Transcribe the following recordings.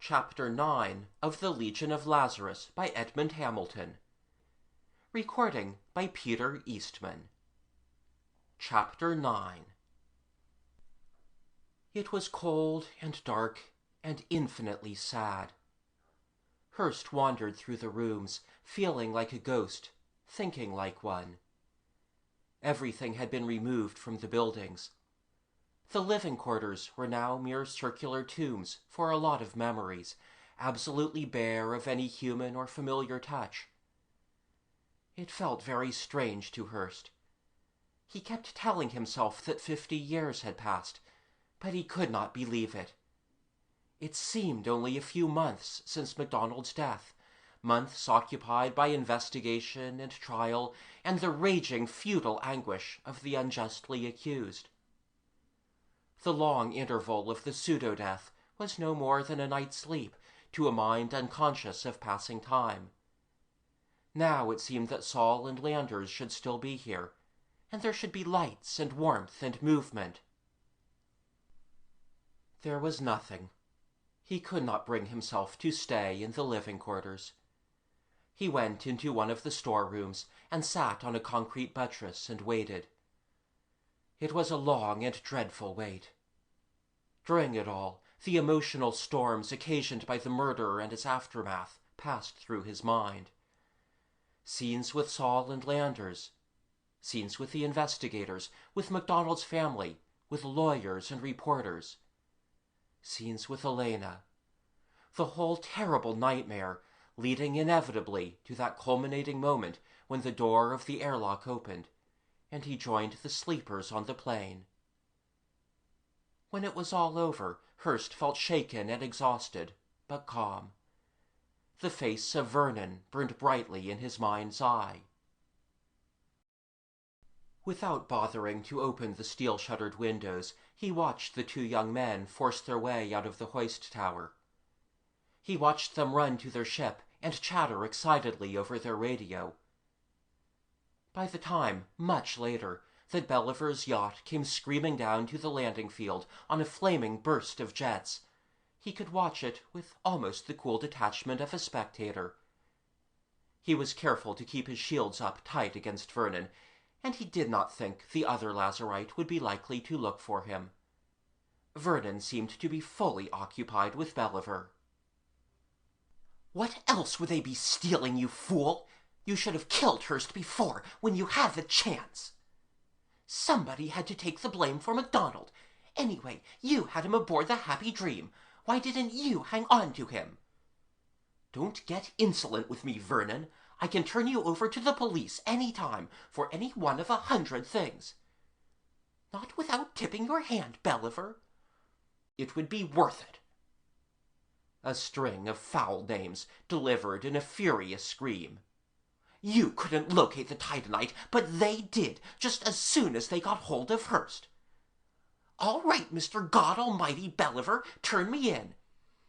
Chapter 9 of the Legion of Lazarus by Edmond Hamilton. Recording by Peter Eastman. Chapter 9. It was cold and dark and infinitely sad. Hurst wandered through the rooms, feeling like a ghost, thinking like one. Everything had been removed from the buildings. The living quarters were now mere circular tombs for a lot of memories, absolutely bare of any human or familiar touch. It felt very strange to Hurst. He kept telling himself that 50 years had passed, but he could not believe it. It seemed only a few months since MacDonald's death, months occupied by investigation and trial and the raging futile anguish of the unjustly accused. The long interval of the pseudo-death was no more than a night's sleep to a mind unconscious of passing time. Now it seemed that Saul and Landers should still be here, and there should be lights and warmth and movement. There was nothing. He could not bring himself to stay in the living quarters. He went into one of the storerooms and sat on a concrete buttress and waited. It was a long and dreadful wait. During it all, the emotional storms occasioned by the murder and its aftermath passed through his mind. Scenes with Saul and Landers, scenes with the investigators, with MacDonald's family, with lawyers and reporters, scenes with Elena. The whole terrible nightmare leading inevitably to that culminating moment when the door of the airlock opened, and he joined the sleepers on the plane. When it was all over, Hurst felt shaken and exhausted, but calm. The face of Vernon burned brightly in his mind's eye. Without bothering to open the steel-shuttered windows, he watched the two young men force their way out of the hoist tower. He watched them run to their ship and chatter excitedly over their radio. By the time, much later, that Belliver's yacht came screaming down to the landing field on a flaming burst of jets, he could watch it with almost the cool detachment of a spectator. He was careful to keep his shields up tight against Vernon, and he did not think the other Lazarite would be likely to look for him. Vernon seemed to be fully occupied with Belliver. "What else would they be stealing, you fool? You should have killed Hurst before, when you had the chance. Somebody had to take the blame for MacDonald. Anyway, you had him aboard the Happy Dream. Why didn't you hang on to him?" "Don't get insolent with me, Vernon. I can turn you over to the police any time for any one of 100 things." "Not without tipping your hand, Belliver." "It would be worth it." A string of foul names delivered in a furious scream. "You couldn't locate the Titanite, but they did, just as soon as they got hold of Hurst." "All right, Mr. God Almighty Belliver, turn me in.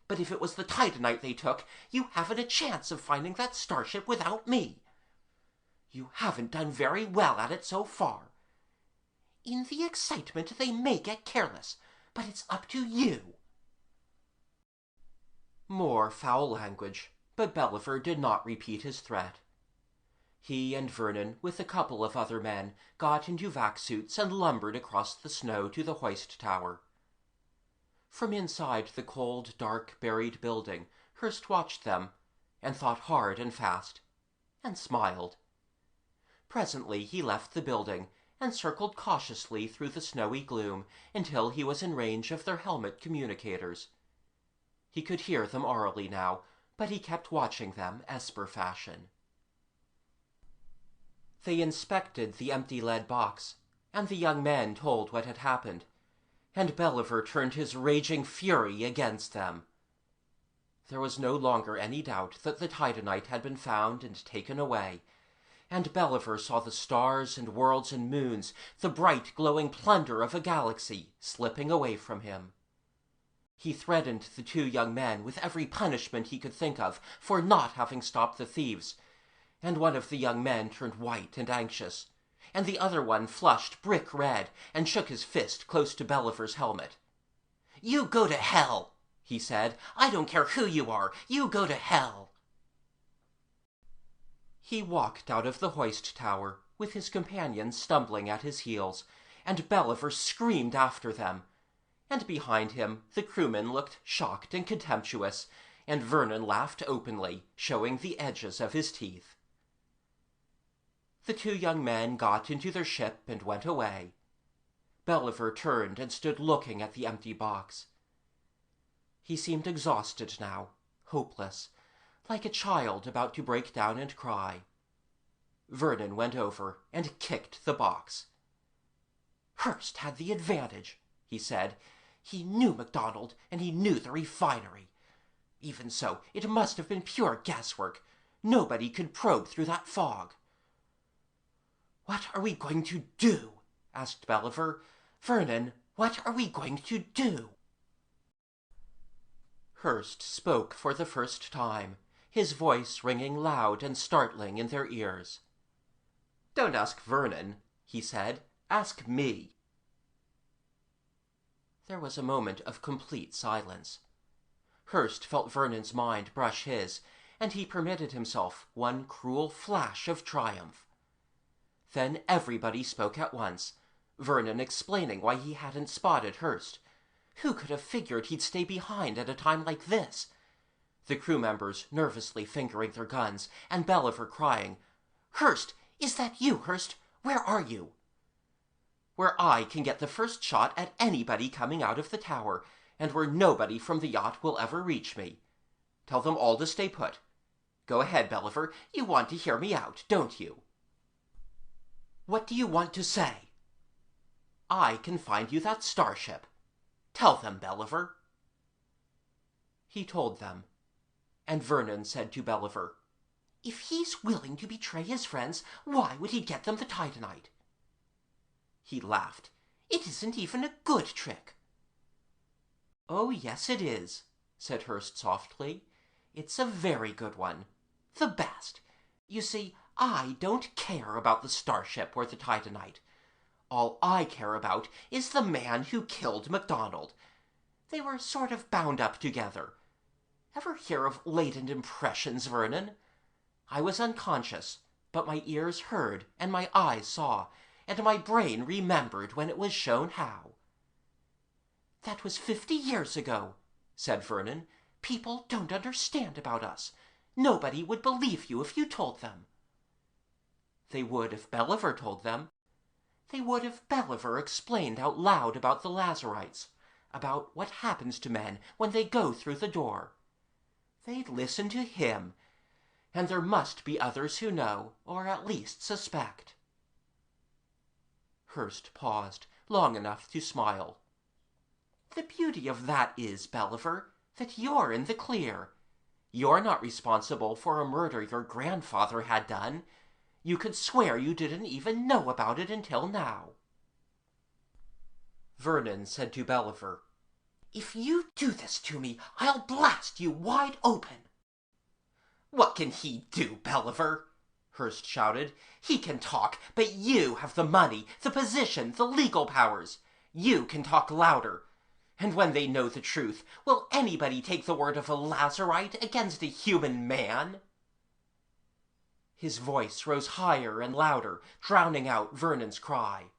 But if it was the Titanite they took, you haven't a chance of finding that starship without me. You haven't done very well at it so far. In the excitement they may get careless, but it's up to you." More foul language, but Belliver did not repeat his threat. He and Vernon, with a couple of other men, got into vac suits and lumbered across the snow to the hoist tower. From inside the cold, dark, buried building, Hurst watched them, and thought hard and fast, and smiled. Presently he left the building, and circled cautiously through the snowy gloom until he was in range of their helmet communicators. He could hear them orally now, but he kept watching them Esper fashion. They inspected the empty lead box, and the young men told what had happened, and Belliver turned his raging fury against them. There was no longer any doubt that the Titanite had been found and taken away, and Belliver saw the stars and worlds and moons, the bright glowing plunder of a galaxy, slipping away from him. He threatened the two young men with every punishment he could think of for not having stopped the thieves, and one of the young men turned white and anxious, and the other one flushed brick red and shook his fist close to Belliver's helmet. "You go to hell," he said. "I don't care who you are. You go to hell." He walked out of the hoist tower, with his companions stumbling at his heels, and Belliver screamed after them. And behind him the crewmen looked shocked and contemptuous, and Vernon laughed openly, showing the edges of his teeth. The two young men got into their ship and went away. Belliver turned and stood looking at the empty box. He seemed exhausted now, hopeless, like a child about to break down and cry. Vernon went over and kicked the box. "Hearst had the advantage," he said. "He knew MacDonald, and he knew the refinery. Even so, it must have been pure guesswork. Nobody could probe through that fog." "What are we going to do?" asked Belliver. "Vernon, what are we going to do?" Hearst spoke for the first time, his voice ringing loud and startling in their ears. "Don't ask Vernon," he said. "Ask me." There was a moment of complete silence. Hearst felt Vernon's mind brush his, and he permitted himself one cruel flash of triumph. Then everybody spoke at once, Vernon explaining why he hadn't spotted Hearst. Who could have figured he'd stay behind at a time like this? The crew members nervously fingering their guns, and Belliver crying, "Hearst! Is that you, Hearst? Where are you?" "Where I can get the first shot at anybody coming out of the tower, and where nobody from the yacht will ever reach me. Tell them all to stay put. Go ahead, Belliver. You want to hear me out, don't you?" "What do you want to say?" "I can find you that starship. Tell them, Belliver." He told them, and Vernon said to Belliver, "If he's willing to betray his friends, why would he get them the titanite?" He laughed. "It isn't even a good trick." "Oh, yes, it is," said Hearst softly. "It's a very good one. The best. You see, I don't care about the starship or the titanite. All I care about is the man who killed MacDonald. They were sort of bound up together. Ever hear of latent impressions, Vernon? I was unconscious, but my ears heard and my eyes saw, and my brain remembered when it was shown how." "That was 50 years ago," said Vernon. "People don't understand about us. Nobody would believe you if you told them." "They would if Belliver told them. They would if Belliver explained out loud about the Lazarites, about what happens to men when they go through the door. They'd listen to him, and there must be others who know, or at least suspect." Hearst paused long enough to smile. "The beauty of that is, Belliver, that you're in the clear. You're not responsible for a murder your grandfather had done. You could swear you didn't even know about it until now." Vernon said to Belliver, "If you do this to me, I'll blast you wide open." "What can he do, Belliver?" Hearst shouted. "He can talk, but you have the money, the position, the legal powers. You can talk louder. And when they know the truth, will anybody take the word of a Lazarite against a human man?" His voice rose higher and louder, drowning out Vernon's cry.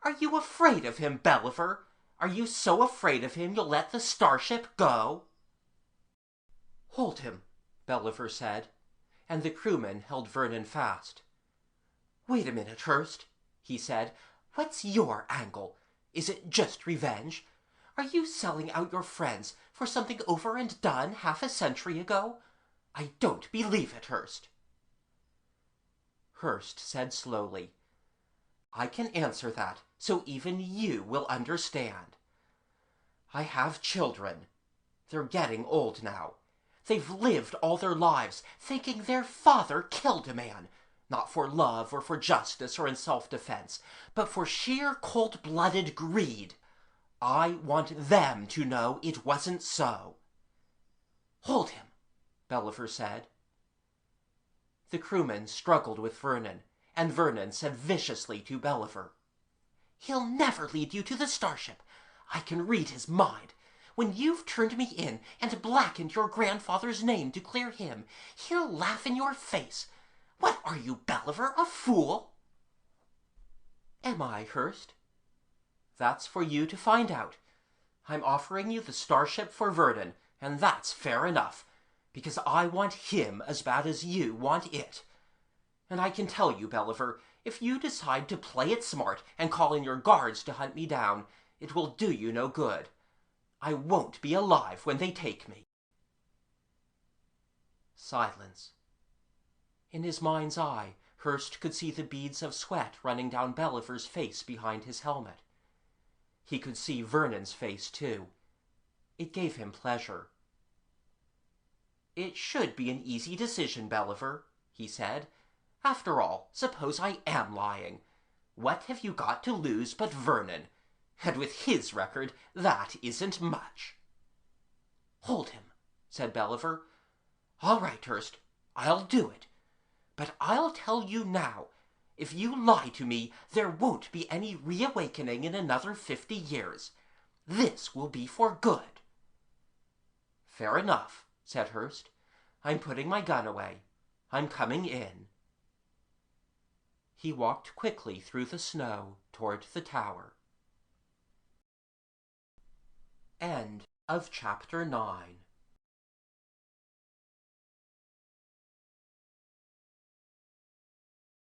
"Are you afraid of him, Belliver? Are you so afraid of him you'll let the starship go?" "Hold him," Belliver said, and the crewman held Vernon fast. "Wait a minute, Hearst," he said. "What's your angle? Is it just revenge? Are you selling out your friends for something over and done half a century ago? I don't believe it, Hearst." Hearst said slowly, "I can answer that, so even you will understand. I have children. They're getting old now. They've lived all their lives thinking their father killed a man, not for love or for justice or in self-defense, but for sheer cold-blooded greed. I want them to know it wasn't so." "Hold him," Belliver said. The crewman struggled with Vernon, and Vernon said viciously to Belliver, "He'll never lead you to the starship. I can read his mind. when you've turned me in and blackened your grandfather's name to clear him, he'll laugh in your face. What are you, Belliver, a fool?" "Am I, Hurst?" "That's for you to find out. I'm offering you the starship for Vernon, and that's fair enough, because I want him as bad as you want it. And I can tell you, Belliver, if you decide to play it smart and call in your guards to hunt me down, it will do you no good. I won't be alive when they take me." Silence. In his mind's eye, Hurst could see the beads of sweat running down Belliver's face behind his helmet. He could see Vernon's face, too. It gave him pleasure. "It should be an easy decision, Belliver," he said. "After all, suppose I am lying. What have you got to lose but Vernon? And with his record, that isn't much." "Hold him," said Belliver. "All right, Hurst, I'll do it. But I'll tell you now, if you lie to me, there won't be any reawakening in another 50 years. This will be for good." "Fair enough," said Hurst. "I'm putting my gun away. I'm coming in." He walked quickly through the snow toward the tower. End of chapter 9.